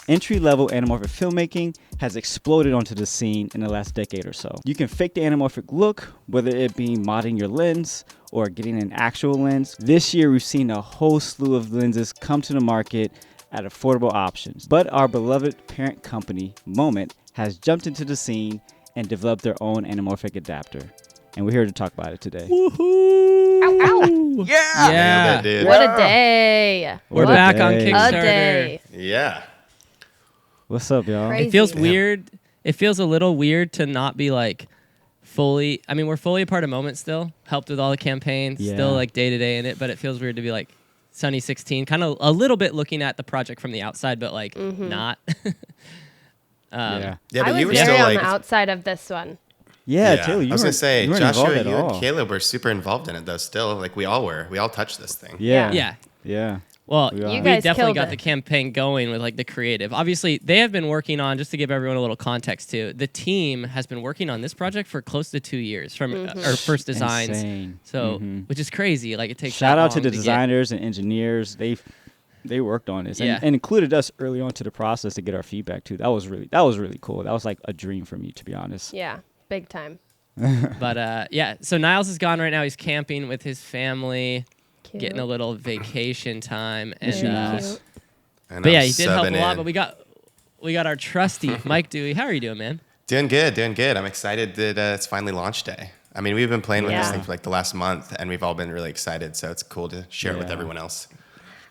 Entry-level anamorphic filmmaking has exploded onto the scene in the last decade or so. You can fake the anamorphic look, whether it be modding your lens or getting an actual lens. This year, we've seen a whole slew of lenses come to the market at affordable options. But our beloved parent company, Moment, has jumped into the scene and developed their own anamorphic adapter. And we're here to talk about it today. Woohoo! Ow, ow. Yeah. What a day. We're What a back on day. A Kickstarter. day. Yeah. What's up, y'all? Crazy. It feels weird. It feels a little weird to not be like fully. I mean, we're fully a part of Moment still. Helped with all the campaigns. Yeah. Still like day to day in it. But it feels weird to be like Sunny 16. Kind of a little bit looking at the project from the outside, but like not. Yeah, Yeah, I but was you were very still on like. the outside of this one. Taylor, you I was gonna weren't- say, you weren't Joshua, involved at you all. and Caleb were super involved in it though. Still, like we all were. We all touched this thing. Yeah. Yeah. Well, We we are. You guys definitely killed got it. the campaign going with like the creative. Obviously, they have been working on, just to give everyone a little context too, the team has been working on this project for close to 2 years from our first designs. Insane. So, Mhm. which is crazy. Like it takes Shout that out to long the get- designers and engineers. They worked on this Yeah. and included us early on to the process to get our feedback too. That was really cool. That was like a dream for me, to be honest. Yeah, big time. But yeah, so Niles is gone right now. He's camping with his family, Cute. getting a little vacation time. Miss And you, Niles. And but yeah, I'm he did help a subbing lot. in. But we got our trusty Mike Dewey. How are you doing, man? Doing good. I'm excited that it's finally launch day. I mean, we've been playing with this Yeah. thing for like the last month, and we've all been really excited. So it's cool to share it with Yeah. everyone else.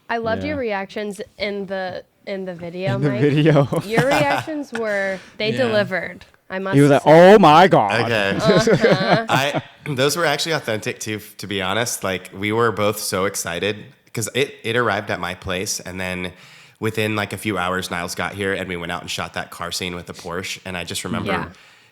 I loved Yeah. your reactions in the video, In the Mike. video. Your reactions were they Yeah. delivered. I must He was like, say. "Oh my god!" Okay. Those were actually authentic too, to be honest. Like we were both so excited because it arrived at my place, and then within like a few hours, Niles got here, and we went out and shot that car scene with the Porsche. And I just remember Yeah.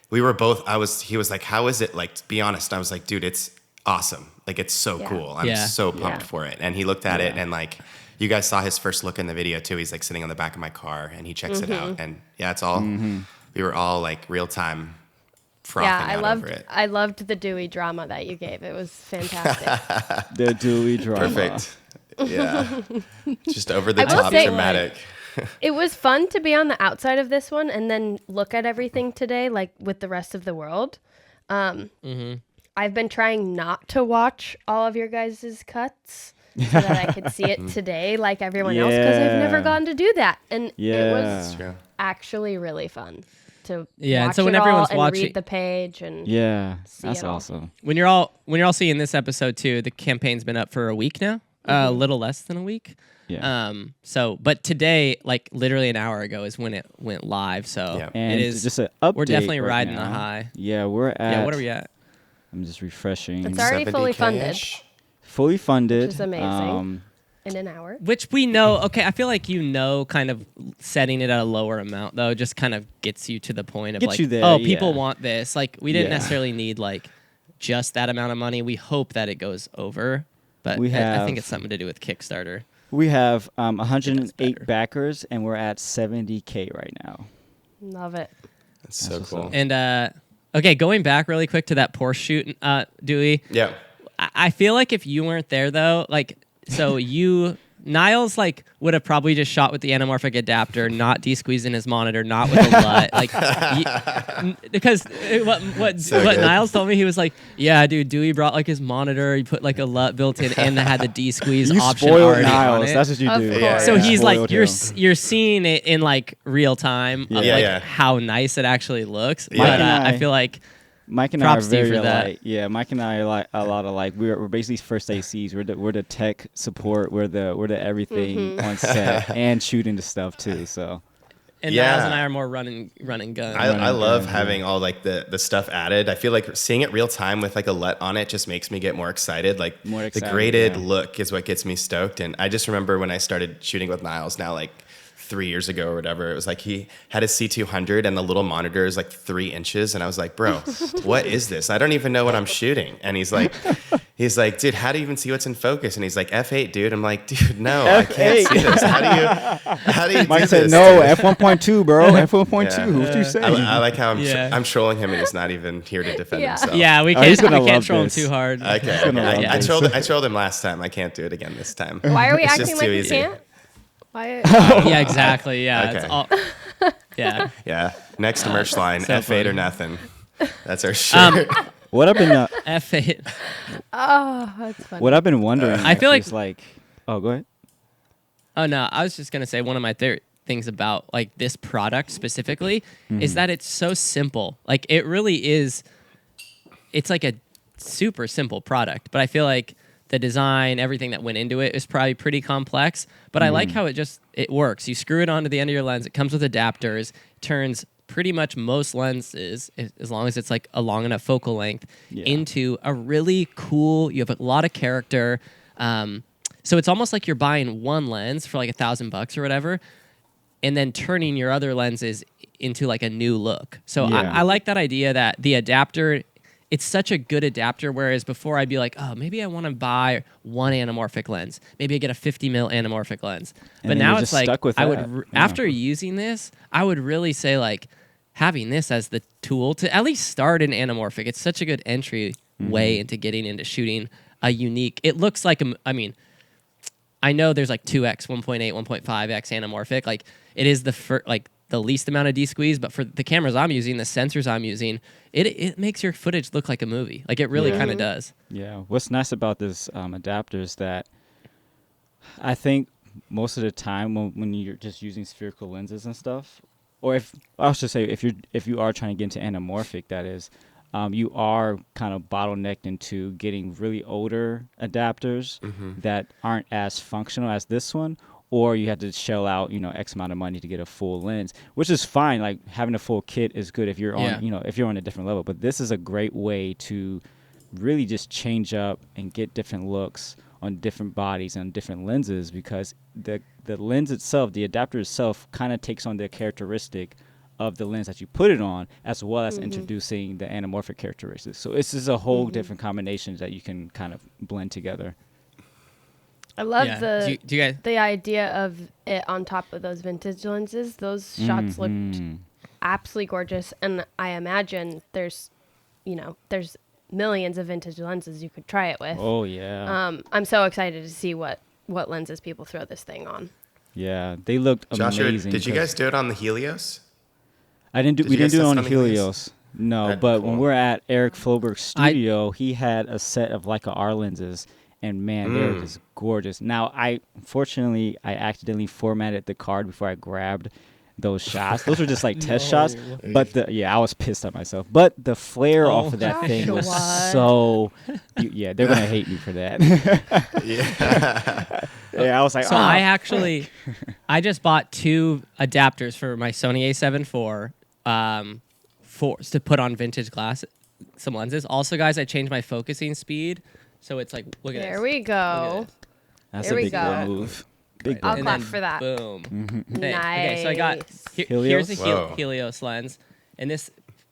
we were both. He was like, "How is it?" Like, to be honest, I was like, "Dude, it's awesome. Like, it's so Yeah. cool. I'm Yeah. so pumped Yeah. for it." And he looked at it, Yeah. and like. You guys saw his first look in the video too. He's like sitting on the back of my car, and he checks it out, and yeah, it's all. We were all like real time frothing Yeah, out over it. I loved the Dewey drama that you gave. It was fantastic. The Dewey drama. Perfect. Yeah. Just over the I will top say- dramatic. It was fun to be on the outside of this one and then look at everything today, like with the rest of the world. I've been trying not to watch all of your guys' cuts so that I could see it today like everyone else because I've never Yeah. gotten to do that. And it Yeah. was True. actually really fun to Yeah, and watch so when it all everyone's and watching- read the page and Yeah, See that's it all. awesome. When you're all seeing this episode too, the campaign's been up for a week now, a little less than a week. Yeah. So, but today, like literally an hour ago, is when it went live. So Yeah. And it is just an update. We're definitely right riding now. the high. Yeah, we're at. Yeah, what are we at? I'm just refreshing. It's already fully funded 70K-ish. Fully funded. Which is amazing. in an hour. Which we know. Okay, I feel like kind of setting it at a lower amount though, just kind of gets you to the point of Gets like, you there, oh, people yeah. want this. Like we didn't Yeah. necessarily need like just that amount of money. We hope that it goes over, but We I think have- it's something to do with Kickstarter. We have better. 108 backers, and we're at 70K right now. Love it. That's so what's cool. up. And okay, going back really quick to that Porsche shoot, Dewey. Yeah. I feel like if you weren't there though, like so Niles like would have probably just shot with the anamorphic adapter, not de-squeezing his monitor, not with a LUT, like because what So what good. Niles told me, he was like, yeah, dude, Dewey brought like his monitor, he put like a LUT built in, and that had the de-squeeze You option spoiled already on Niles. it. That's what you Of do. course. Yeah, So yeah. he's like, Spoiled you're him. you're seeing it in like real time, of, Yeah. like Yeah. how nice it actually looks. Yeah. But Mike and I I- feel like Mike and I are Props to you very for that. alike. Yeah, Mike and I are like a lot alike. We're basically first ACs. We're the tech support. We're the everything on set and shooting the stuff too. So and Yeah. Niles and I are more running gun. I love Yeah. having all like the stuff added. I feel like seeing it real time with like a LUT on it just makes me get more excited. Like More the excited, graded yeah. look is what gets me stoked. And I just remember when I started shooting with Niles now like 3 years ago or whatever, it was like he had a C200 and the little monitor is like 3 inches. And I was like, bro, what is this? I don't even know what I'm shooting. And he's like, dude, how do you even see what's in focus? And he's like, F8, dude. I'm like, dude, no, I can't see this. How do you Mike do said, this? "No, dude?" F1.2, bro. F1.2. Yeah. What you saying?" I like how Yeah. I'm trolling him and he's not even here to defend Yeah. himself. Yeah, we Oh, can't, he's gonna we can't love troll him this. too hard. Okay. gonna love I this. trolled him last time. I can't do it again this time. Why are we It's acting just like too we easy. can't? Why? Yeah, exactly. Yeah. Okay. It's all, yeah. Yeah. Next merch line, so F8 or funny. nothing. That's our shirt. What I've been F8. Oh, that's funny. what I've been wondering. I feel actually like- is like, oh, go ahead. Oh no, I was just gonna say one of my things about like this product specifically is that it's so simple. Like it really is. It's like a super simple product, but I feel like the design, everything that went into it is probably pretty complex. But I like how it works. You screw it onto the end of your lens. It comes with adapters. Turns pretty much most lenses, as long as it's like a long enough focal length, into a really cool. You have a lot of character. So it's almost like you're buying one lens for like $1,000 or whatever, and then turning your other lenses into like a new look. So Yeah. I like that idea that the adapter, it's such a good adapter. Whereas before I'd be like, oh, maybe I want to buy one anamorphic lens. Maybe I get a 50 mil anamorphic lens. And But then now you're it's just like, stuck with I that. would, Yeah. after using this, I would really say like having this as the tool to at least start an anamorphic. It's such a good entry way into getting into shooting a unique, it looks like, I know there's like 2x, 1.8, 1.5x anamorphic. Like it is the least amount of de-squeeze, but for the cameras I'm using, the sensors I'm using, it makes your footage look like a movie. Like it really kind of does. Yeah. What's nice about this adapter is that I think most of the time when you're just using spherical lenses and stuff, or if I should say if you are trying to get into anamorphic, that is, you are kind of bottlenecked into getting really older adapters that aren't as functional as this one, or you have to shell out, X amount of money to get a full lens, which is fine. Like having a full kit is good if you're on, if you're on a different level. But this is a great way to really just change up and get different looks on different bodies and different lenses, because the lens itself, the adapter itself, kind of takes on the characteristic of the lens that you put it on, as well as introducing the anamorphic characteristics. So this is a whole different combination that you can kind of blend together. I love Yeah. Do you guys? the idea of it on top of those vintage lenses. Those shots looked absolutely gorgeous, and I imagine there's millions of vintage lenses you could try it with. Oh yeah, I'm so excited to see what lenses people throw this thing on. yeah, they looked Joshua, amazing. did you guys do it on the Helios? I didn't do. Did We you didn't guys do it test on on the Helios. No, That'd be but when cool. we're at Eric Floberg's studio, he had a set of Leica R lenses, and man, they're just gorgeous. Now, unfortunately I accidentally formatted the card before I grabbed those shots. Those were just like test shots, but I was pissed at myself. But the flare off of that thing was Joshua. so. Yeah, they're gonna hate me for that. Yeah, I was like, So oh. I just bought 2 adapters for my Sony A7 IV to put on vintage glass, some lenses. Also, guys, I changed my focusing speed, so it's like look at There this. we Look at go. this. That's There a we big go. boy move. Big I'll boy And clap move. for that. Boom. Nice. Okay, so I got Helios? here's a Whoa. Helios lens, and this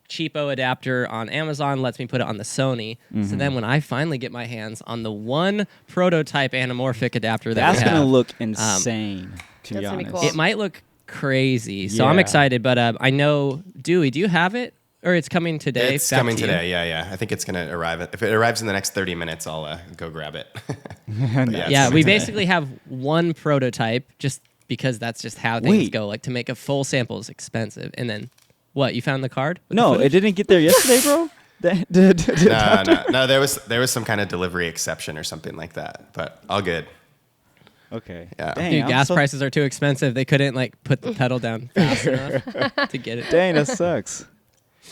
cheapo adapter on Amazon lets me put it on the Sony. So then when I finally get my hands on the one prototype anamorphic adapter that That's we have, gonna look insane. To be That's gonna be honest, cool. it might look crazy. So I'm Yeah. excited, but I know Dewey, do you have it? Or it's coming today? It's back coming to you? today. Yeah. I think it's going to arrive. If it arrives in the next 30 minutes, I'll go grab it. But it's Yeah, coming we today. basically have one prototype just because that's just how things Wait. go. Like to make a full sample is expensive. And then what? You found the card? with the No, footage? it didn't get there yesterday, bro. No. There was some kind of delivery exception or something like that, but all good. Okay. Yeah. Dang, Dude, I'm gas so- prices are too expensive. They couldn't like put the pedal down fast enough to get it. Dang, that sucks.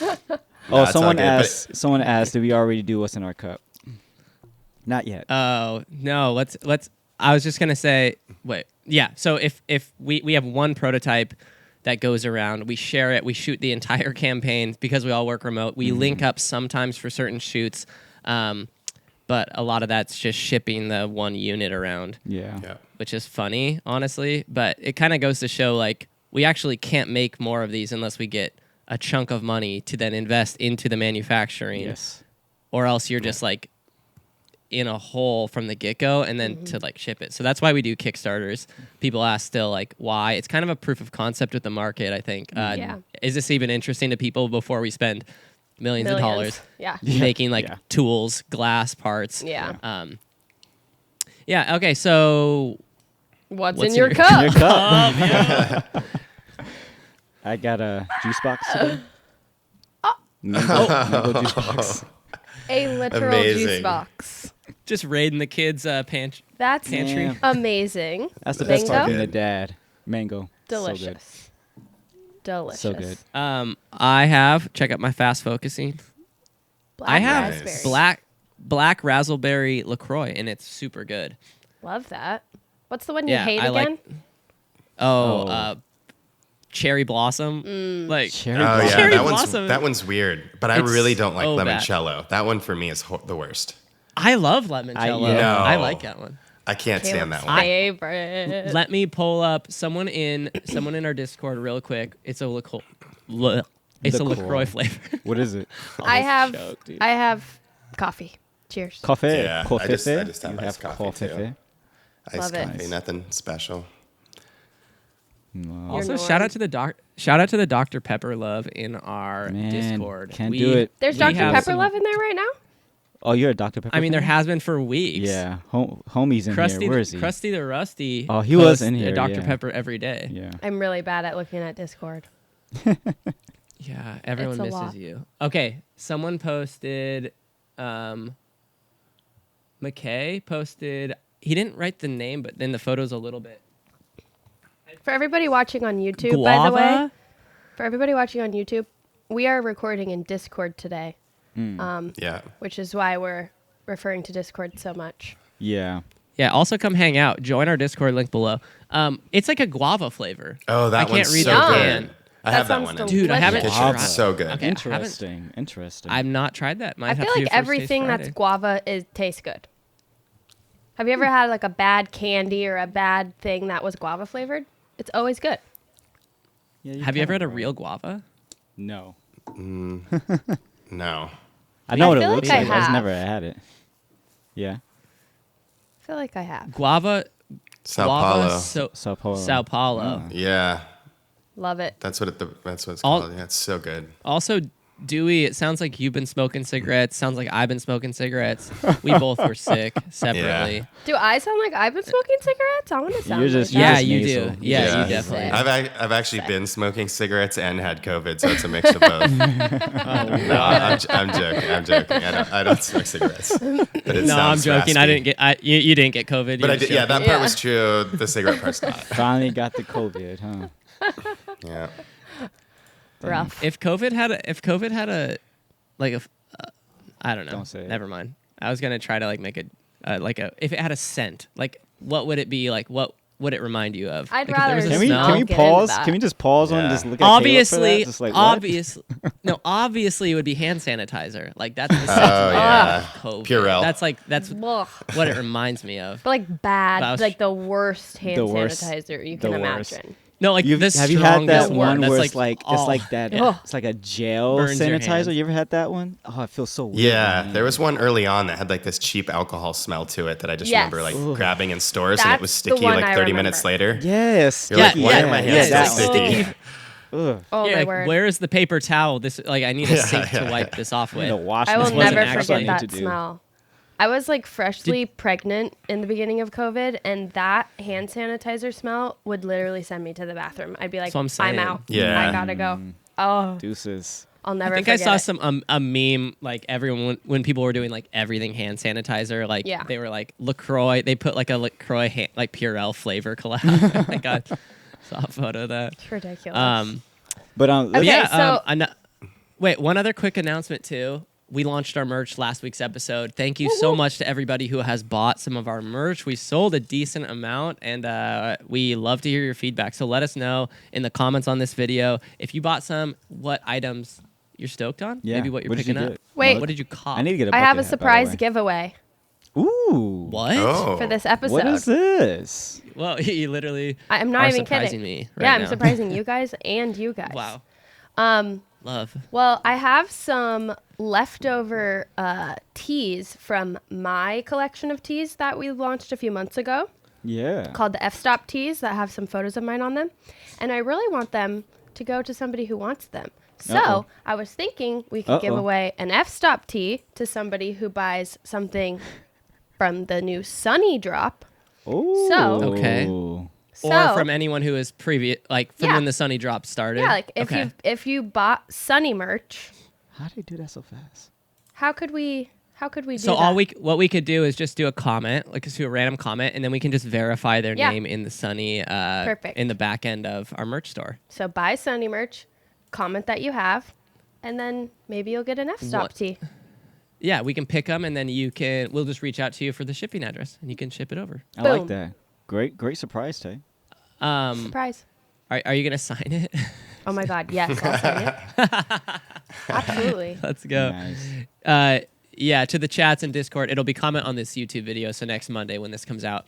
No, it's all someone good, but- asked. Someone asked, "Did we already do what's in our cup?" Not yet. Oh no, let's. I was just gonna say, wait, yeah. So if we have one prototype that goes around, we share it, we shoot the entire campaign because we all work remote. We link up sometimes for certain shoots, but a lot of that's just shipping the one unit around, Yeah. Yeah. which is funny, honestly. But it kind of goes to show like we actually can't make more of these unless we get a chunk of money to then invest into the manufacturing, Yes. or else you're just like in a hole from the get-go and then to like ship it. So that's why we do Kickstarters. People ask still like why. It's kind of a proof of concept with the market, I think. Yeah. Is this even interesting to people before we spend millions of dollars Yeah. making like Yeah. tools, glass parts? Yeah. Yeah, okay, so What's in your cup? Your cup. I got a juice box today. Mango juice box. A literal Amazing. juice box. Just raiding the kids' pantry. That's Yeah. amazing. That's the best part Mango? from the dad. Mango. Delicious. Delicious. So good. I have check out my fast focusing. Black I have raspberry. black raspberry LaCroix, and it's super good. Love that. What's the one you Yeah, hate I again? like. Oh. Cherry blossom. Like Cherry Oh blossom. yeah, Cherry that blossom. one's weird, but I It's really don't like so bad. limoncello. That one for me is the worst. I love limoncello. yeah. I No. like that one. I can't stand that Caleb's one. favorite. Let me pull up someone in our Discord real quick. It's a LaCroix. It's a LaCroix. LaCroix flavor. What is it? I have joke, dude. I have coffee. Cheers. Coffee. Yeah, I just have You iced have coffee, too. Iced Love it. coffee, nothing special. No. Also, You're shout out to the Dr. Pepper love in our Man, Discord. can't do it. There's we Dr. have Pepper some- love in there right now? Oh, you're a Dr. Pepper I mean, there fan? has been for weeks. Yeah. Homie's in Crusty, here. Where is he? Krusty the Rusty. Oh, he was posts in a here, Dr. yeah. Pepper every day. Yeah. I'm really bad at looking at Discord. Yeah, everyone It's a misses lot. you. Okay, someone posted. McKay posted. He didn't write the name, but then the photo's a little bit. For everybody watching on YouTube, by the way, Guava? for everybody watching on YouTube, we are recording in Discord today, Yeah. which is why we're referring to Discord so much. Yeah. Yeah, also come hang out. Join our Discord link below. It's like a guava flavor. Oh, that I one's can't read so the good. can. I That have that sounds one. delicious. Dude, I haven't It's tried- so good. Okay. Interesting. I've not tried that. Might I have feel to do like First Taste everything that's Friday. guava tastes good. Have you ever had like a bad candy or a bad thing that was guava flavored? It's always good. Yeah, Have you ever had kinda a right. real guava? No. No. I know I what it feel looks like I like. I just have. never had it. Yeah. I feel like I have. Guava. Sao guava Paulo. Sao Paulo. Sao Paulo. Yeah. Love it. That's what it's All- called. Yeah, it's so good. Also, Dewey, it sounds like you've been smoking cigarettes. Sounds like I've been smoking cigarettes. We both were sick separately. Yeah. Do I sound like I've been smoking cigarettes? I want to sound You're just- like Yeah, that. you nasal. do. Yeah, Yeah. you definitely. I've actually been smoking cigarettes and had COVID, so it's a mix of both. No, I'm joking. I don't smoke cigarettes. But it No, I'm sounds joking. I raspy. didn't get. You didn't get COVID. You But I were did. Yeah, joking. that part Yeah. was true. The cigarette part's not. Finally got the COVID, huh? Yeah. Rough. If COVID had a like a I don't know. Don't say it. Never mind. I was gonna try to like make a if it had a scent, like what would it be like? What would it remind you of? I'd Like, if there rather was a Can we smell- can we Get into pause? that. Can we just pause on Yeah. just look at Caleb for Obviously, that? Just like, what? obviously, no. Obviously, it would be hand sanitizer. Like that's the scent Oh yeah. of COVID. Purell. That's Ugh. what it reminds me of. But like bad, But I was- like the worst hand The worst. sanitizer you The can worst. imagine. No, like You've, the have you had that strongest one that's where like it's like all- it's like that? Yeah. It's like a gel Burns your sanitizer. hands. You ever had that one? Oh, it feels so weird. Yeah, man. there was one early on that had like this cheap alcohol smell to it that I just Yes. remember like Ooh. grabbing in stores and it That's was the sticky one like I 30 minutes remember. later. Yes. You're like, Yeah, why yeah, are my yeah, hands that's so sticky? Ugh. Oh Yeah, my like, word. where is the paper towel? This like I need a Yeah, sink to yeah, wipe this off I need to with. wash I this will wasn't never actually forget what I need that to do. smell. I was like freshly pregnant in the beginning of COVID, and that hand sanitizer smell would literally send me to the bathroom. I'd be like, That's what I'm saying. out. Yeah. I gotta go. Oh, Deuces. I'll never I think I forget saw it. some a meme like everyone when people were doing like everything hand sanitizer like Yeah. they were like LaCroix they put like a LaCroix like Purell flavor collab. I got saw a photo of that. It's ridiculous. But Okay, Yeah. so- Wait, one other quick announcement too. We launched our merch last week's episode. Thank you so much to everybody who has bought some of our merch. We sold a decent amount, and we love to hear your feedback. So let us know in the comments on this video if you bought some, what items you're stoked on, Yeah. maybe what you're What did you picking up. get? Wait. What did you cop? I need to get a I bucket have a hat, by the surprise way. giveaway Ooh. What? Oh. for this episode. What is this? Well, you literally I'm not are even surprising kidding. me Yeah, right I'm now. surprising you guys and you guys. Wow. Love. Well, I have some leftover teas from my collection of teas that we launched a few months ago Yeah. called the F-Stop teas that have some photos of mine on them. And I really want them to go to somebody who wants them. So Uh-oh. I was thinking we could give Uh-oh. away an F-Stop tea to somebody who buys something from the new Sunny Drop Oh. Okay. So, Or from anyone who is previous, like from when the Sunny Drop started. yeah, like Okay. if you bought Sunny merch, How did they do that so fast? how could we do So that? what we could do is just do a comment, like just do a random comment, and then we can just verify their Yeah. name in the Sunny Perfect. in the back end of our merch store. So buy Sunny merch, comment that you have, and then maybe you'll get an F-stop What? tee. Yeah, we can pick them, and then we'll just reach out to you for the shipping address, and you can ship it over. I like Boom. that. Great surprise, Tay. Surprise. Are you gonna sign it? Oh my God, yes, I'll sign it. Absolutely. Let's go. Nice. Yeah, to the chats and Discord, it'll be comment on this YouTube video. So next Monday when this comes out,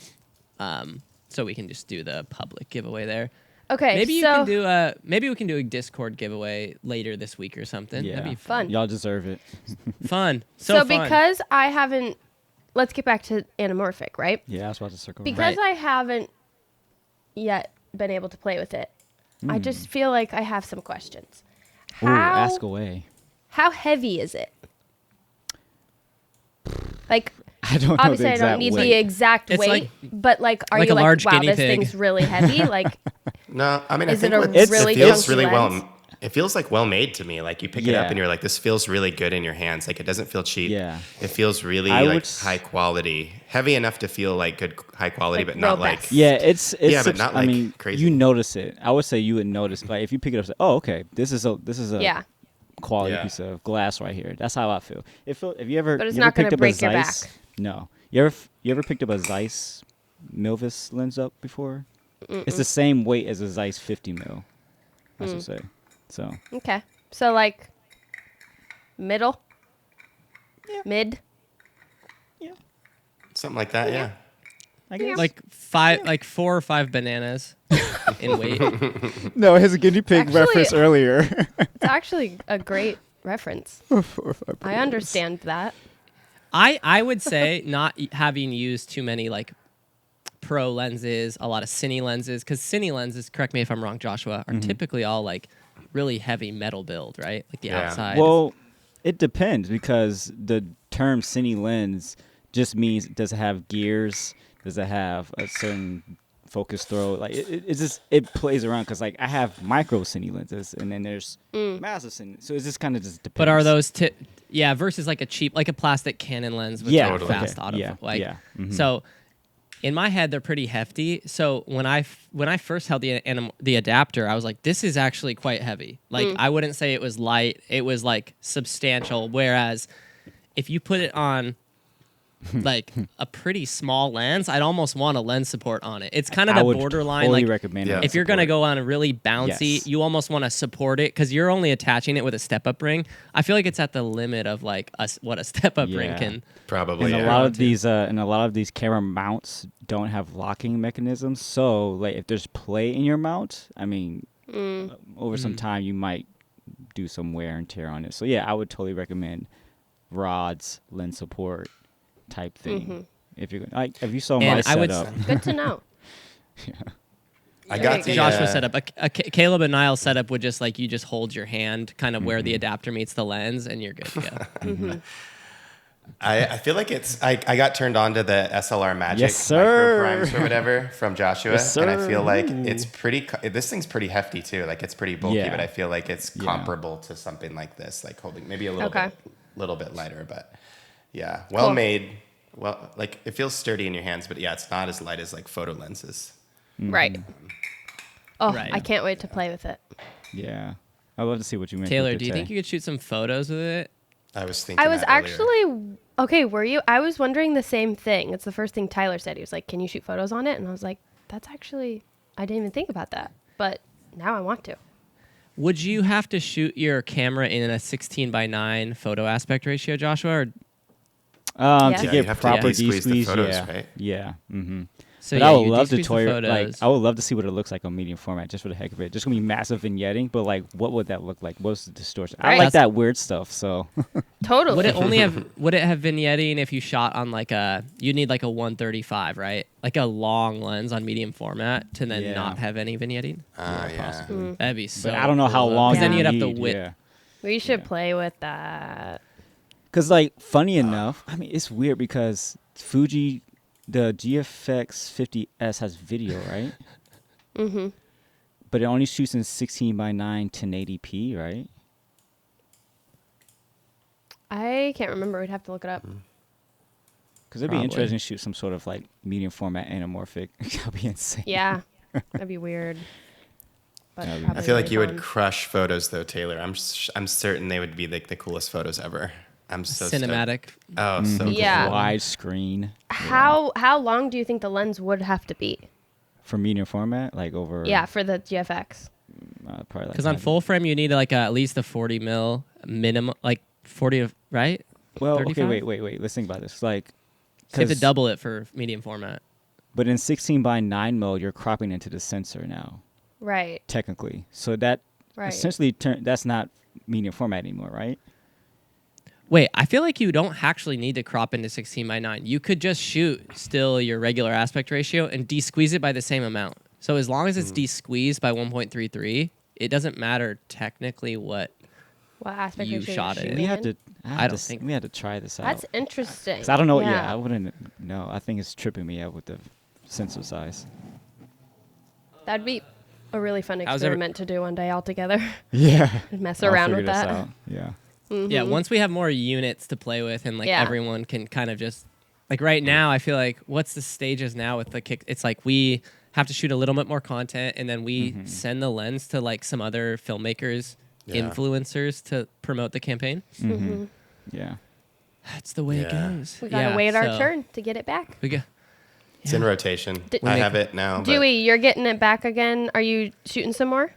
so we can just do the public giveaway there. Okay, Maybe you so can do maybe we can do a Discord giveaway later this week or something. Yeah. That'd be Fun. Y'all deserve it. fun. so fun. because I haven't, let's get back to Anamorphic, right? Yeah, I was about to circle. Because Right. I haven't yet been able to play with it, I Hmm. just feel like I have some questions. Ooh, ask away. How heavy is it? Like, I don't know obviously, the I exact don't need weight. the exact It's weight, like- but like, are like you a like, large wow, guinea this pig. thing's really heavy? Like, No, I mean, Is I it think a what- really it feels chunky really lens? well. It feels like well made to me. Like you pick it Yeah. up and you're like, this feels really good in your hands. Like it doesn't feel cheap. Yeah. It feels really I like would s- high quality, heavy enough to feel like good high quality, Like but not robust. like Yeah, it's Yeah, but not, I like, mean, crazy. you notice it. I would say you would notice. Like if you pick it up, say, oh, okay, this is a yeah, quality Yeah. piece of glass right here. That's how I feel. If you ever, But it's you ever not gonna picked up break a your Zeiss, back. No. You ever picked up a Zeiss Milvis lens up before? It's the same weight as a Zeiss 50 mil. I should say. So okay. So like, middle, mid. something like that. Yeah. I guess like 4 or 5 bananas in weight. no, his guinea pig Actually- reference earlier. It's actually a great reference. I understand that. I would say not having used too many like pro lenses, a lot of cine lenses, because cine lenses, correct me if I'm wrong, Joshua, are typically all like really heavy metal build, right? Like the Yeah. outside. Well, it depends because the term cine lens just means does it have gears? Does it have a certain focus throw? Like it plays around because like I have micro cine lenses and then there's massive cine. So it's just kind of just depends. But are those versus like a cheap, like a plastic Canon lens with Yeah, like Totally. fast okay, auto, yeah, like yeah, mhm. so. In my head, they're pretty hefty. So when I first held the adapter, I was like, this is actually quite heavy. Like I wouldn't say it was light; it was like substantial. Whereas if you put it on like a pretty small lens, I'd almost want a lens support on it. It's kind of I the would borderline. totally Like recommend Yeah. it. if you're gonna go on a really bouncy, Yes. you almost want to support it because you're only attaching it with a step-up ring. I feel like it's at the limit of like what a step-up ring Yeah. can. Probably. And Yeah. a lot of these camera mounts don't have locking mechanisms. So like if there's play in your mount, I mean, over some time you might do some wear and tear on it. So yeah, I would totally recommend rods, lens support type thing. If you're like, if you saw my And I would setup, Good to know. I got the Joshua setup. Caleb and Niles setup would just like you just hold your hand kind of where the adapter meets the lens and you're good to go. I feel like it's I got turned on to the SLR Magic Yes, sir. micro primes or whatever from Joshua, Yes, and I sir. feel like it's pretty. This thing's pretty hefty too. Like it's pretty bulky, Yeah. but I feel like it's Yeah. comparable to something like this, like holding maybe a little Okay. little bit lighter, but yeah, well Cool. made. Well, like it feels sturdy in your hands, but yeah, it's not as light as like photo lenses. Right. Oh, Right. I can't wait to play with it. yeah, I'd love to see what you make. Taylor, with it, do you think Tay. you could shoot some photos with it? I was thinking. I was that earlier. actually okay. Were you? I was wondering the same thing. It's the first thing Tyler said. He was like, "Can you shoot photos on it?" And I was like, "That's actually I didn't even think about that, but now I want to." Would you have to shoot your camera in a 16:9 photo aspect ratio, Joshua? Or, Yes. to Yeah, get you'd have to proper de-squeeze the de-squeeze, photos, yeah, right? yeah. Mm-hmm. so But yeah, I would you love to de-squeeze the toy. photos. Like I would love to see what it looks like on medium format, just for the heck of it. Just gonna be massive vignetting, but like, what would that look like? What's the distortion? I Right. like that weird stuff. So Totally. Would it only have would it have vignetting if you shot on like you need like a 135, right? Like a long lens on medium format to then Yeah. not have any vignetting? Yeah. That'd be so. but I don't know how cool, though, long. 'cause then you you'd have need, to whip. Yeah. We should Yeah. play with that. Cause like funny enough, I mean it's weird because Fuji the GFX 50S has video, right? Mm-hmm. But it only shoots in 16:9 1080p, right? I can't remember. We'd have to look it up. Because it'd be Probably. interesting to shoot some sort of like medium format anamorphic. That'd be insane. Yeah, that'd be weird. But That'd be- probably I feel like really you would fun. crush photos though, Taylor. I'm certain they would be like the coolest photos ever. I'm so stoked. Cinematic. Oh, so cool. Yeah. Wide screen. How long do you think the lens would have to be? For medium format, like over. Yeah, for the GFX. Probably like Because on 90. full frame, you need like at least a 40 mil minimum, like 40 of, right? Well, 35? okay, wait. Let's think about this. Like, So you have to 'cause- double it for medium format. But in 16:9 mode, you're cropping into the sensor now, Right. technically. So that Right. essentially that's not medium format anymore, right? Wait, I feel like you don't actually need to crop into 16:9. You could just shoot still your regular aspect ratio and de-squeeze it by the same amount. So as long as it's de-squeezed by 1.33, it doesn't matter technically what. What aspect You ratio shot you're it. shooting We had in? to. I don't think- we had to try this out. That's interesting. 'Cause I don't know. Yeah. Yeah, I wouldn't know. I think it's tripping me out with the sensor size. That'd be a really fun How's every- experiment to do one day all together. Yeah. Mess I'll around figure with this that. out. Yeah. Yeah, once we have more units to play with and like Yeah. everyone can kind of just like right now, I feel like what's the stages now with the kick? It's like we have to shoot a little bit more content and then we send the lens to like some other filmmakers, Yeah. influencers to promote the campaign. Mm-hmm. Yeah. That's the way it Yeah. goes. We gotta Yeah, wait our so turn to get it back. We go. It's in rotation. Did- I have it now. but Dewey, you're getting it back again. Are you shooting some more?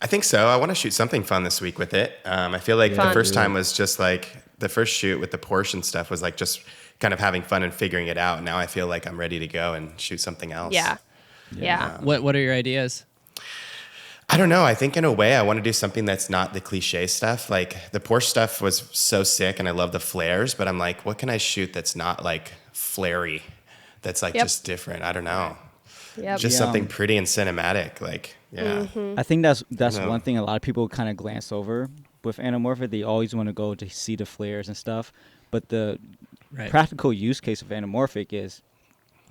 I think so. I want to shoot something fun this week with it. I feel like the Fun. first time was just like the first shoot with the Porsche and stuff was like just kind of having fun and figuring it out. Now I feel like I'm ready to go and shoot something else. Yeah. Yeah. What are your ideas? I don't know. I think in a way I want to do something that's not the cliche stuff. Like the Porsche stuff was so sick and I love the flares, but I'm like, what can I shoot that's not like flary? That's like Yep. just different. I don't know. Yep. Just Yeah. something pretty and cinematic. Like, yeah. I think that's No. one thing a lot of people kind of glance over with anamorphic. They always want to go to see the flares and stuff, but the Right. practical use case of anamorphic is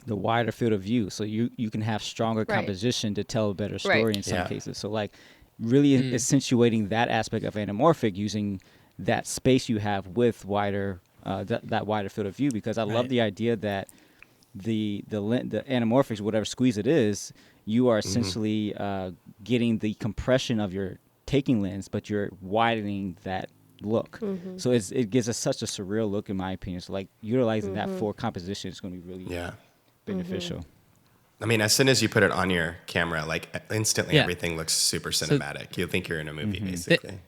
the wider field of view. So you can have stronger Right. composition to tell a better story Right. in some Yeah. cases. So like really accentuating that aspect of anamorphic using that space you have with wider that wider field of view, because I love Right. the idea that the anamorphics, whatever squeeze it is, you are essentially getting the compression of your taking lens, but you're widening that look. So it gives us such a surreal look, in my opinion. So like utilizing that for composition is going to be really Yeah. beneficial. I mean, as soon as you put it on your camera, like instantly Yeah. everything looks super cinematic. You think you're in a movie, basically.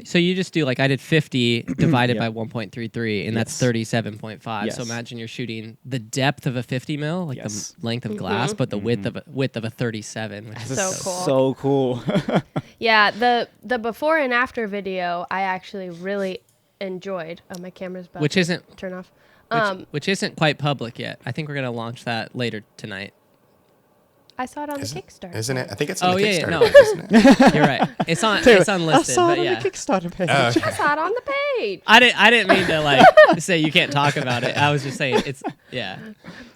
So you just do like I did 50 divided Yeah. by 1.33, and that's Yes. 37.5. So Yes. imagine you're shooting the depth of a 50 mil, like Yes. the length of glass, but the width of a 37. Which is So cool. So cool. Yeah, the before and after video I actually really enjoyed. Oh, my camera's about which to isn't turn off. which isn't quite public yet. I think we're gonna launch that later tonight. I saw it on the Kickstarter. Isn't it? I think it's on Oh, the yeah, yeah, Kickstarter no. page, isn't it? You're right. It's unlisted, but yeah. Kickstarter page. Oh, okay. I saw it on the page. I didn't mean to like say you can't talk about it. I was just saying it's yeah.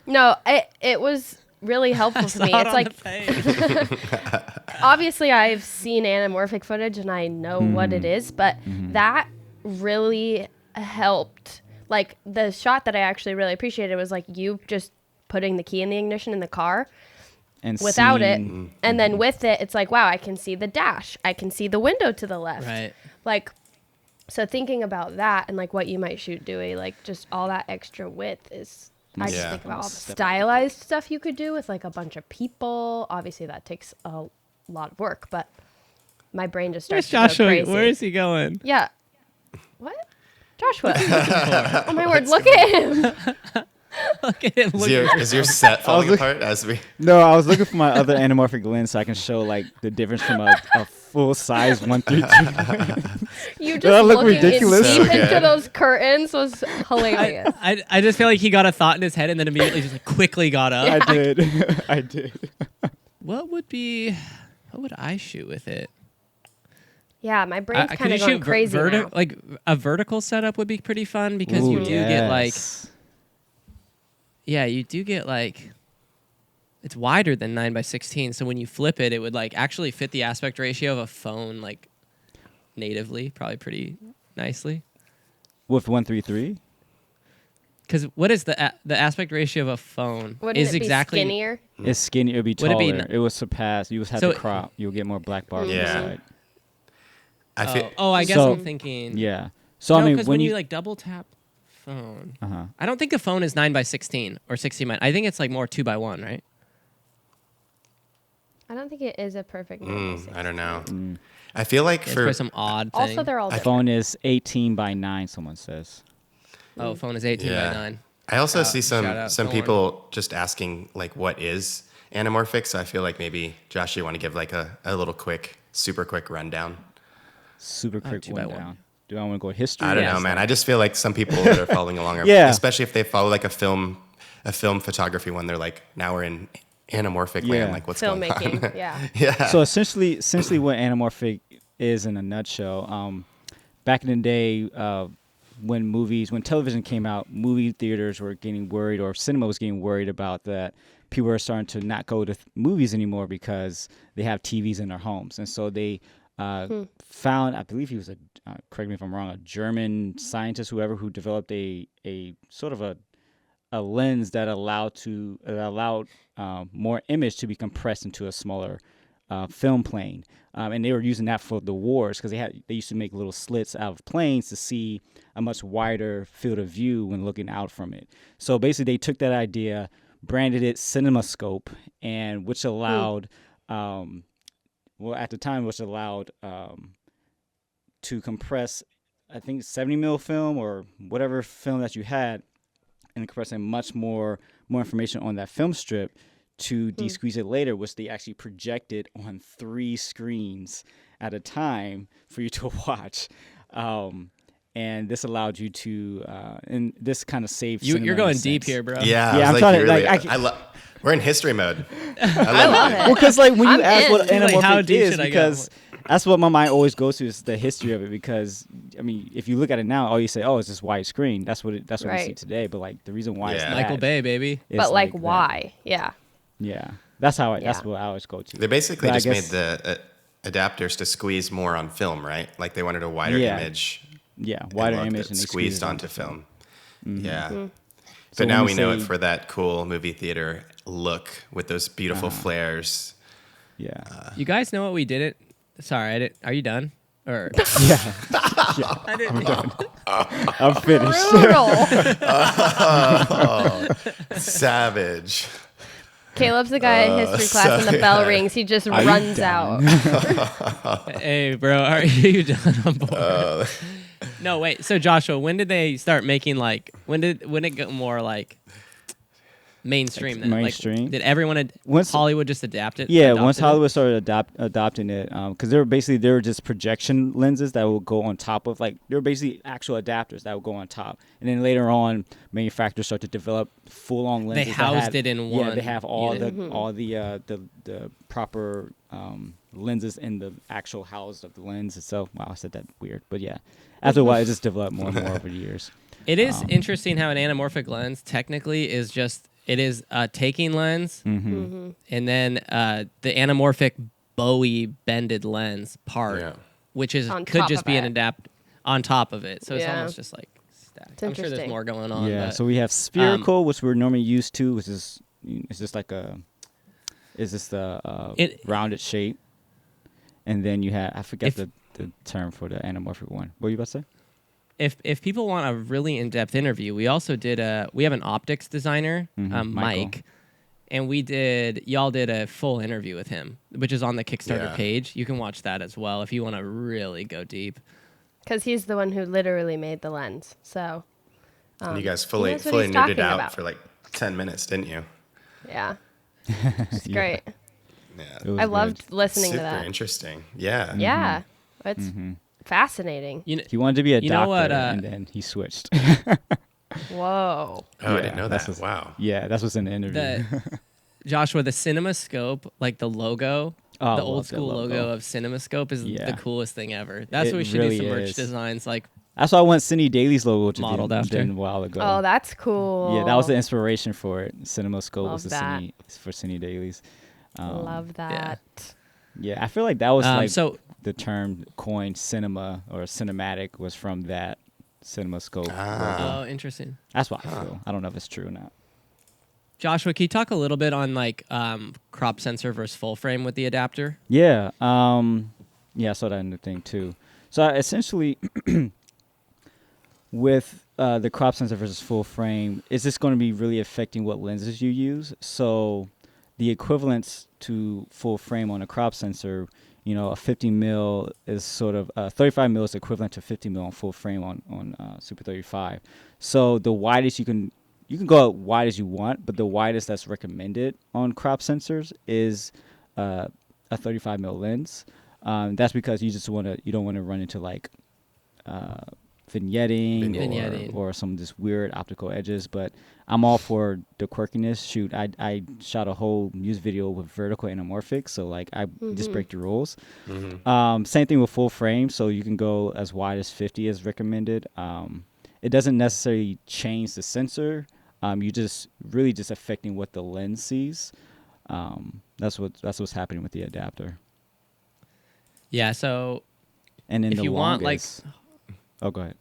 No, it was really helpful for me. Saw it It's on like the page. obviously I've seen anamorphic footage and I know what it is, but that really helped. Like the shot that I actually really appreciated was like you just putting the key in the ignition in the car And without it, seeing- and then with it, it's like, wow, I can see the dash, I can see the window to the left. Right. Like, so thinking about that and like what you might shoot, Dewey, like just all that extra width is. I just Yeah. think about all the stylized stuff you could do with like a bunch of people. Obviously, that takes a lot of work, but my brain just Where's starts to go Joshua? crazy. Where is he going? Yeah. What? Joshua. Oh my word! Look at him. Look at him. Is your set falling apart as we? No, I was looking for my other anamorphic lens so I can show like the difference from a full size 132. You I just look looking ridiculous? deep So into good. those curtains was hilarious. I just feel like he got a thought in his head and then immediately just like quickly got up. I did. I did. What would I shoot with it? Yeah, my brain's Could kind you of going shoot crazy now. like a vertical setup would be pretty fun because Ooh, you do get like yes. yeah, you do get like it's wider than 9:16. So when you flip it, it would like actually fit the aspect ratio of a phone like natively, probably pretty nicely. With 133. Because what is the aspect ratio of a phone? Wouldn't is it be exactly skinnier? It's skinny. It'd be Would it taller. be It would surpass. You would have So- to crop. You'll get more black bars on the Yeah. side. I feel I guess So- I'm thinking. Yeah. So No, I mean, because when when you you like double tap phone, uh-huh. I don't think a phone is 9:16 or 16. I think it's like more 2x1, right? I don't think it is a perfect. I don't know. Mm. I feel like It's for probably some odd thing. Also, they're all different. phone is 18:9. Someone says. Phone is 18:9. I also see shout out, some Thorn. people just asking like what is anamorphic. So I feel like maybe Josh, you want to give like a little super quick rundown. Super quick 2x1. rundown. Do I want to go history? I don't Yeah, know, so- man. I just feel like some people that are following along are, Yeah. especially if they follow like a film photography one, they're like, now we're in anamorphic Yeah. land. Like what's going on? Filmmaking, yeah. Yeah. So essentially what anamorphic is in a nutshell. Back in the day, when television came out, movie theaters were getting worried, or cinema was getting worried about that people are starting to not go to movies anymore because they have TVs in their homes, and so they found, I believe he was correct me if I'm wrong, a German scientist, who developed a sort of a lens that allowed more image to be compressed into a smaller film plane, and they were using that for the wars because they used to make little slits out of planes to see a much wider field of view when looking out from it. So basically, they took that idea, branded it CinemaScope, and which allowed, at the time, to compress, I think 70 mil film or whatever film that you had, and compressing much more information on that film strip to de-squeeze it later, which they actually projected on 3 screens at a time for you to watch. And this allowed you to, and this kind of saved cinema You're in a going deep sense. here, bro. Yeah, Yeah, I I'm was trying to, really, like, we're in history mode. I love it. Well, because like when you I'm ask in. what Like, anamorphic how deep is, should I go? because that's what my mind always goes to, is the history of it. Because I mean, if you look at it now, all you say, "Oh, it's just widescreen." That's what we see Right. today. But like the reason why it's Yeah. that Michael Bay, baby. is But like, that. why? Yeah. Yeah, that's how. That's Yeah. what I always go to. They basically But I just made guess- the adapters to squeeze more on film, right? Like they wanted a wider Yeah. image. Yeah, and wider loved image it and they squeezed it onto film. Yeah. So But when now we we know it say- for that cool movie theater look with those beautiful flares. Yeah, You guys know what we did it? Sorry, I didn't. Are you done? Or yeah. I didn't. I'm finished. Brutal. Savage. Caleb's the guy in history class, and the bell rings. He just Are you runs done? out. Hey, bro, are you done on board? No, wait. So Joshua, when did they start making when it get more like mainstream? Then? mainstream? Like, did everyone Once- Hollywood just adapt it? Yeah, adopted once it? Hollywood started adopting it, because they were just projection lenses that would go on top of, like, they were basically actual adapters that would go on top, and then later on, manufacturers started to develop full-on lenses. They that housed had- it in Yeah, one they have all unit. the proper lenses in the actual house of the lens itself. Wow, I said that weird, but yeah, after a while, it just developed more and more over the years. It is interesting how an anamorphic lens technically is just it is a taking lens, and then the anamorphic Bowie bended lens part, Yeah. which is On could top just of be an it. adapt on top of it. So it's Yeah. almost just like stacked. It's I'm sure there's interesting. more going on. Yeah, but so we have spherical, which we're normally used to, which is it's just like is this the It- rounded shape, and then you have, I forget If- the term for the anamorphic one. What were you about to say? if people want a really in-depth interview, we also did we have an optics designer, Michael. Mike, and y'all did a full interview with him, which is on the Kickstarter Yeah. page. You can watch that as well if you want to really go deep. Because he's the one who literally made the lens. So, And you guys he fully knows what fully he's nerded talking out about. for like 10 minutes, didn't you? yeah. It's Yeah. great. Yeah. It was I good. loved listening Super to that. interesting. Yeah. Yeah. It's fascinating. You know, He wanted to be a You doctor, know what, and then he switched. Whoa. Oh, I didn't know that's that. what's- Wow. Yeah, that's what's in the interview. the Joshua, the CinemaScope, like the logo, Oh, I the love old that school logo of CinemaScope is Yeah. the coolest thing ever. That's It what we should really do some merch is. designs like That's why I want Cindy Daly's logo to Modeled do after. a while ago. Oh, that's cool. Yeah, that was the inspiration for it. CinemaScope was Love the for Cindy Daly's. Love that. Yeah, I feel like that was like so the term coined cinema or cinematic was from that CinemaScope. oh, interesting. That's what I feel. I don't know if it's true or not. Joshua, can you talk a little bit on like crop sensor versus full frame with the adapter? Yeah. Yeah, I saw that in the thing too. So essentially, with the crop sensor versus full frame, is this going to be really affecting what lenses you use? So the equivalence to full frame on a crop sensor, a 50 mil is sort of 35 mil is equivalent to 50 mil on full frame on Super 35. So the widest you can go as wide as you want, but the widest that's recommended on crop sensors is a 35 mil lens. That's because you don't want to run into like vignetting or some just weird optical edges. But I'm all for the quirkiness. Shoot, I shot a whole music video with vertical anamorphic, so like I just break the rules. Same thing with full frame, so you can go as wide as 50 as recommended. It doesn't necessarily change the sensor. You just really just affecting what the lens sees. That's what's happening with the adapter. Yeah. So And then if the you want like, oh, go ahead.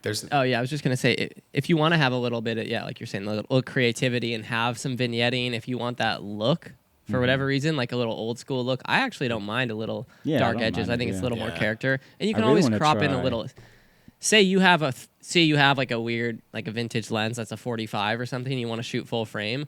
I was just gonna say if you want to have a little bit of like you're saying, a little creativity and have some vignetting, if you want that look for whatever reason, like a little old school look, I actually don't mind a little dark edges. I think it's a little more character, and you can always crop in a little. Say you have like a weird like a vintage lens that's a 45 or something. You want to shoot full frame.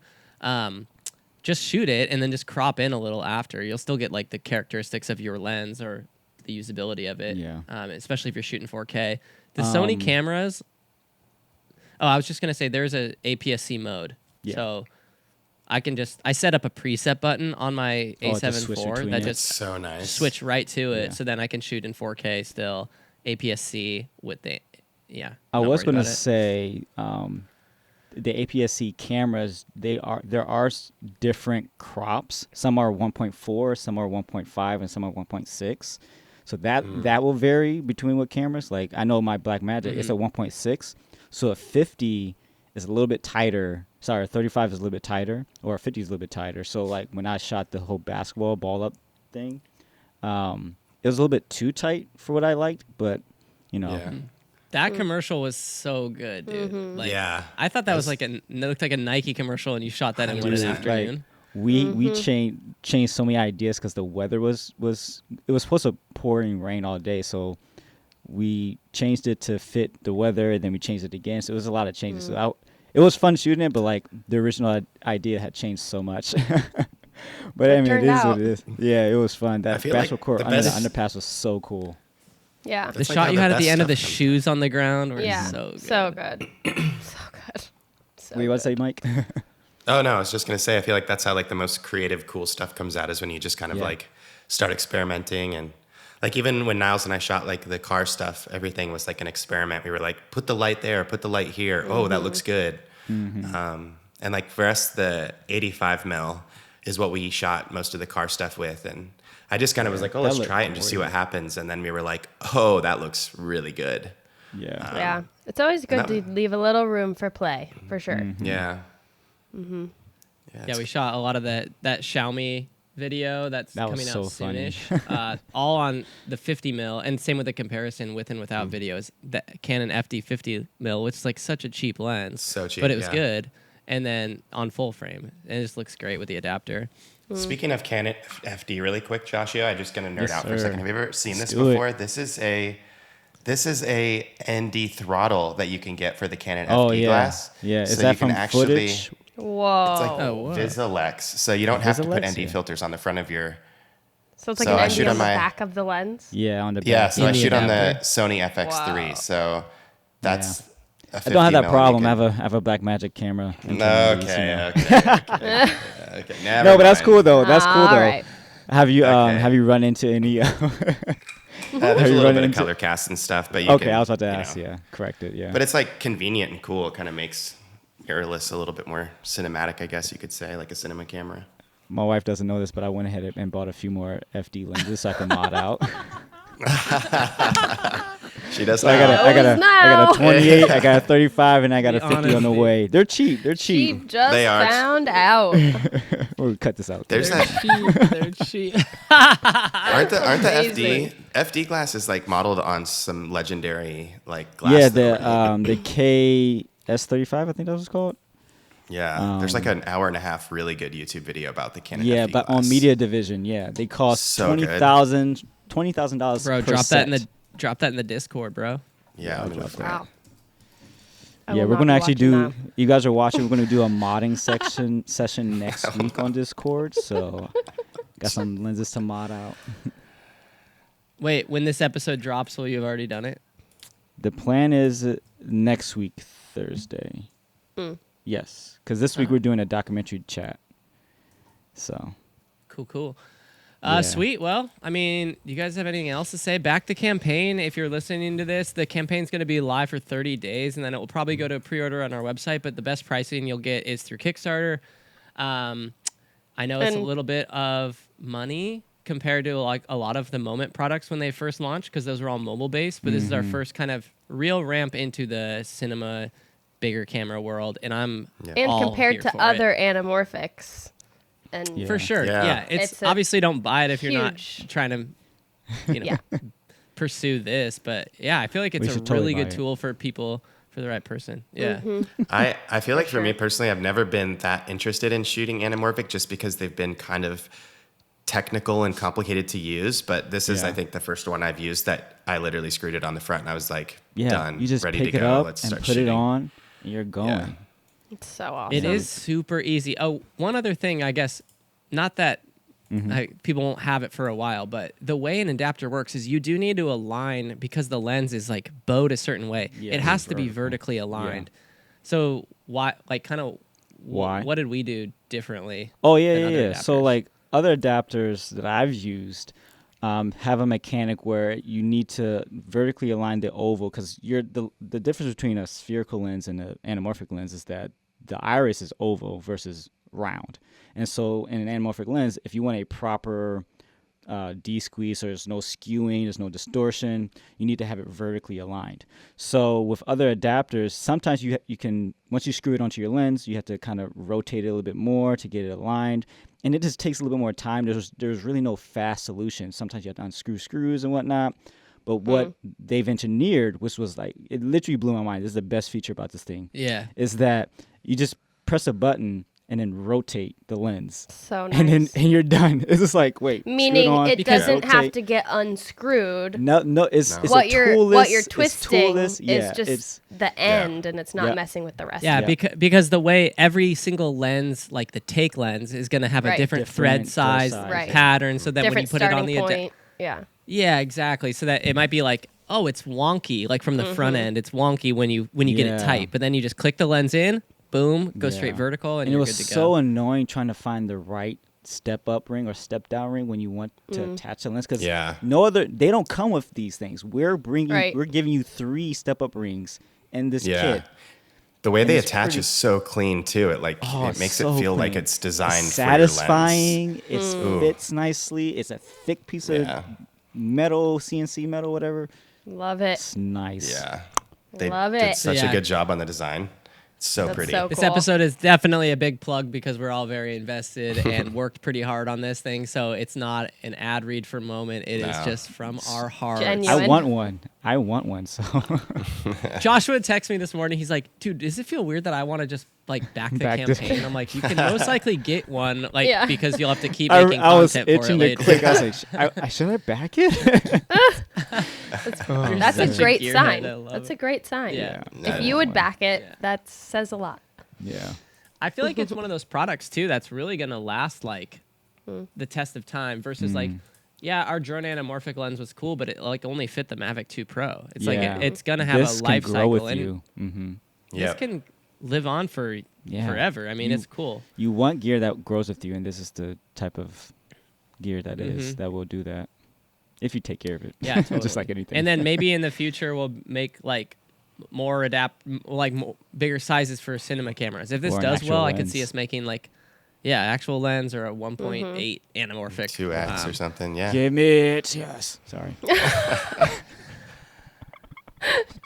Just shoot it and then just crop in a little after. You'll still get like the characteristics of your lens or the usability of it. Yeah. Especially if you're shooting 4K. The Sony cameras. Oh, I was just gonna say there's a APS-C mode. Yeah. So I set up a preset button on my A7 IV that just so nice. switch right to it. Yeah. So then I can shoot in 4K still. APS-C with the I was going to say the APS-C cameras, there are different crops. Some are 1.4, some are 1.5, and some are 1.6. So that will vary between what cameras. Like I know my Blackmagic, it's a 1.6. So a 50 is a little bit tighter. Sorry, a 35 is a little bit tighter, or a 50 is a little bit tighter. So like when I shot the whole basketball ball up thing, it was a little bit too tight for what I liked, but Yeah. That commercial was so good, dude. Like, I thought that was like it looked like a Nike commercial, and you shot that in one afternoon. We changed so many ideas because the weather was it was supposed to pouring rain all day, so we changed it to fit the weather, and then we changed it again. So it was a lot of changes. So it was fun shooting it, but like the original idea had changed so much. But I mean, it is what it is. Yeah, it was fun. That basketball court under the underpass was so cool. Yeah. The shot you had at the end of the shoes on the ground were so good. So good. So good. So What you want to say, Mike? Oh no, I was just gonna say I feel like that's how like the most creative, cool stuff comes out is when you just kind of like start experimenting, and like even when Niles and I shot like the car stuff, everything was like an experiment. We were like, put the light there, put the light here. Oh, that looks good. And like for us, the 85 mil is what we shot most of the car stuff with, and I just kind of was like, oh, let's try it and just see what happens. And then we were like, oh, that looks really good. Yeah. It's always good to leave a little room for play, for sure. Yeah. Yeah, we shot a lot of that Xiaomi video that's coming so out funny. soonish. All on the 50 mil, and same with the comparison with and without videos. The Canon FD 50 mil, which is like such a cheap lens, So cheap, but it was yeah. good. And then on full frame, and it just looks great with the adapter. Speaking of Canon FD, really quick, Joshua, I'm just gonna nerd out for a sir. second. Have you ever seen this do it. before? This is a ND throttle that you can get for the Canon Oh FD yeah, glass. yeah. Is So that you can from actually, footage? Whoa. It's like whoa. Visualex, so you don't have to put Visualex, ND yeah. filters on the front of your. So it's like So I an shoot ND on on the my- back of the lens? Yeah, on the back. Yeah, so In I the shoot on the adapter. Sony FX3, Wow. so that's. A I don't have 50 that problem. I mil. have a Blackmagic camera. Okay. Never No, but that's mind. cool though. That's cool All though. right. Have you Okay. have you run into any? There's Have a you little run bit of into- color cast and stuff, but you Okay, can, I was about to you ask. know. Yeah, correct it. Yeah. But it's like convenient and cool. It kind of makes mirrorless a little bit more cinematic, I guess you could say, like a cinema camera. My wife doesn't know this, but I went ahead and bought a few more FD lenses so I can mod out. She does So I not. got a 28, I got a 35, and I got a The 50 on the honesty. way. They're cheap. They're She cheap. just They are. found out. We'll cut this out. There's They're that. cheap. They're cheap. Aren't the amazing. FD glasses like modeled on some legendary like glass? Yeah, though, right? the KS35, I think that was called. Yeah, there's like an hour and a half really good YouTube video about the Canon. Yeah, FD but glass. on Media Division, yeah, they cost So good. $20,000 Bro, per drop that in the Discord, bro. Yeah, let me look for it. Wow. I Yeah, will we're not gonna be actually watching do. that. You guys are watching. We're gonna do a modding session next week on Discord. So, got some lenses to mod out. Wait, when this episode drops, will you have already done it? The plan is next week Thursday. Yes, because this week we're doing a documentary chat. So Cool. Yeah. Sweet. Well, I mean, you guys have anything else to say? Back to campaign. If you're listening to this, the campaign's going to be live for 30 days, and then it will probably go to pre-order on our website. But the best pricing you'll get is through Kickstarter. I know it's a And- little bit of money compared to like a lot of the Moment products when they first launched, because those were all mobile based. But this is our first kind of real ramp into the cinema, bigger camera world, and I'm And all compared here to for it. other anamorphics. And Yeah. For sure. Yeah. Yeah. It's It's a obviously don't buy it if you're not huge- trying to, yeah. pursue this. But yeah, I feel like it's We a should totally really buy good it. tool for people, for the right person. Yeah. I feel like for me sure. personally, I've never been that interested in shooting anamorphic just because they've been kind of technical and complicated to use. But this is, Yeah. I think, the first one I've used that I literally screwed it on the front and I was like, yeah, done, you just ready pick to it go. up Let's and start put shooting. it on, and you're going. It's so awesome. It is super easy. Oh, one other thing, I guess, not that people won't have it for a while, but the way an adapter works is you do need to align, because the lens is like bowed a certain way. Yeah, it has it's to be vertical. vertically aligned. So why, like, kind of, Why? what did we do differently? Oh yeah, than yeah, other yeah. So adapters? like other adapters that I've used have a mechanic where you need to vertically align the oval, because the difference between a spherical lens and an anamorphic lens is that the iris is oval versus round. And so in an anamorphic lens, if you want a proper D-squeeze, so there's no skewing, there's no distortion, you need to have it vertically aligned. So with other adapters, sometimes you can, once you screw it onto your lens, you have to kind of rotate it a little bit more to get it aligned. And it just takes a little bit more time. There's really no fast solution. Sometimes you have to unscrew screws and whatnot. But what they've engineered, which was like, it literally blew my mind. This is the best feature about this thing, Yeah. is that you just press a button and then rotate the lens. So nice. And you're done. It's just like, wait. screw Meaning on, it because- doesn't have rotate. to get unscrewed. No, it's What a you're toolless, what you're it's twisting toolless. Yeah, is just it's the end, and it's not Yeah. messing with the rest. Yeah, of it. because the way every single lens, like the take lens, is going to have a Right. different Different thread thread size, size. Right. pattern, so that when you different put it on starting the point. Yeah. yeah, exactly. So that it might be like, oh, it's wonky, like from the front end, it's wonky when you get it Yeah. tight, but then you just click the lens in, boom, go straight Yeah. vertical, and it you're was good to so go. annoying trying to find the right step up ring or step down ring when you want to attach a lens, because Yeah. they don't come with these things. We're Right. giving you 3 step up rings in this Yeah. kit. The way And they it's attach pretty- is so clean too. It Oh, it makes so it feel like clean. it's designed It's for your lens. satisfying. It Ooh. fits nicely. It's a thick piece Yeah. of metal, CNC metal, whatever. Love it. It's nice. Yeah. They Love did it. such Yeah. a good job on the design. It's so That's pretty. so This cool. episode is definitely a big plug because we're all very invested and worked pretty hard on this thing. So it's not an ad read for Moment. It is No. just from our hearts. Genuine. I want one. I want one. So Joshua texted me this morning. He's like, dude, does it feel weird that I want to just like back the Back the- campaign? I'm like, you can most likely get one, like, Yeah. because you'll have to keep I making was content for it itching to later. click. I was like, should I back it? You're That's a such great gearhead. sign. I love That's it. a great sign. Yeah. If you would back it, Yeah. that says a lot. Yeah. I feel like it's one of those products too that's really gonna last like the test of time versus like, yeah, our drone anamorphic lens was cool, but it like only fit the Mavic 2 Pro. It's like Yeah. it's gonna have This a can life grow cycle, with and you. Mm-hmm. this Yep. can live on for Yeah. forever. I mean, You- it's cool. You want gear that grows with you, and this is the type of gear that is that will do that if you take care of it. Yeah, totally. Just like anything. And then maybe in the future we'll make like bigger sizes for cinema cameras. If this Or an does actual well, I could lens. see us making like, Yeah, actual lens or a 1.8 anamorphic. 2x or something. Yeah. Give me it. Yes. Sorry.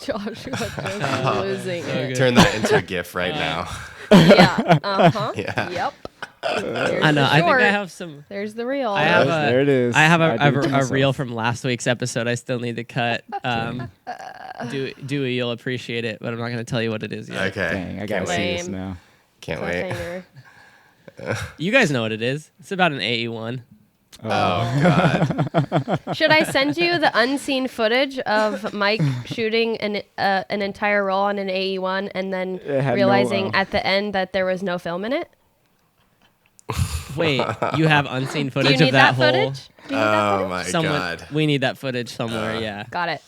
Joshua just losing so it. good. Turn that into a GIF right now. Yeah. Uh-huh. Yeah. Yep. I know. I think I have some. There's the reel. I have There it is. I have I did it to a myself. reel from last week's episode. I still need to cut. Dewey, you'll appreciate it, but I'm not going to tell you what it is yet. Okay. Dang, I gotta Can't see wait. this now. Can't wait. Cliffhanger. You guys know what it is. It's about an AE1. Oh God. Should I send you the unseen footage of Mike shooting an entire roll on an AE1 and then It had realizing no, at the end that there was no film in it? Wait, you have unseen Do you footage need of that, whole. footage? Do you need that Oh footage? my Someone, God. we need that footage somewhere. Yeah. Got it.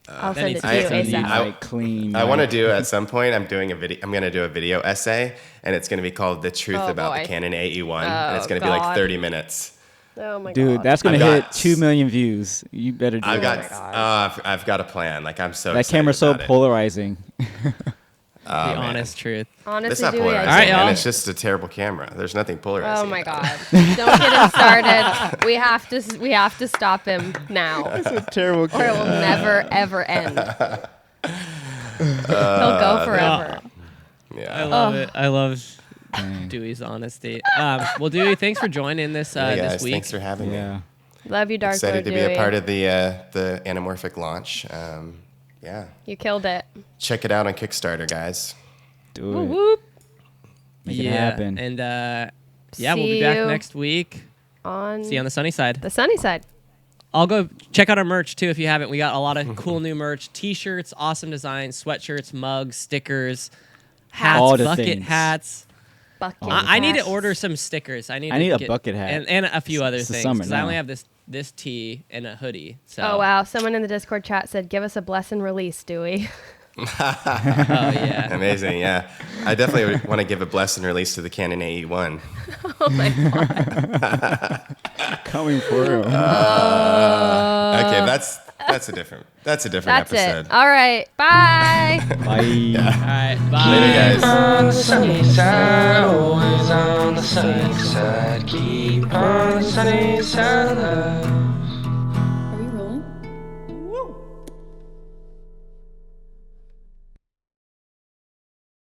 I'll that send it needs to to you be sent to you. ASAP. Like clean. I want to do at some point. I'm going to do a video essay, and it's going to be called "The Truth Oh, About boy. the Canon AE1," and it's Oh, going to be like God. 30 minutes. Oh my Dude, god. that's gonna I've hit got- 2 million views. You better do I've it. got, God. I've got a plan. Like I'm so That excited camera's so about it. polarizing. The honest truth. It's Honestly, not Dewey, polarizing, All right, y'all. man. It's just a terrible camera. There's nothing polarizing. Oh my about god. Don't get him started. We have to stop him now. It's a terrible Or it will never ever end. He'll go forever. it. Yeah. I love it. I love Dewey's honesty. Well, Dewey, thanks for joining this Hey guys, this week. thanks for having me. Yeah. Love you, Dark Excited Lord to be Dewey. a part of the Anamorphic launch. Yeah, You killed it. check it out on Kickstarter, guys. Do Whoop, it. whoop. Make it happen. And we'll See be back you next week. On See you on the sunny side. the sunny side. I'll go check out our merch too if you haven't. We got a lot of cool new merch: t-shirts, awesome designs, sweatshirts, mugs, stickers, hats, All the bucket things. hats. Bucket I need to hats. order some stickers. I need a get- bucket hat. and a few other It's the things summer because I now. only have this tee and a hoodie. So Oh wow! Someone in the Discord chat said, "Give us a bless and release, Dewey." Oh yeah. Amazing, yeah. I definitely want to give a bless and release to the Canon AE1. Oh my god! Coming for you. Okay, that's a different That's episode. it. All right. Bye. Bye. All right. Bye. Later, guys. On the sunny side, always on the sunny side. Keep on the sunny side.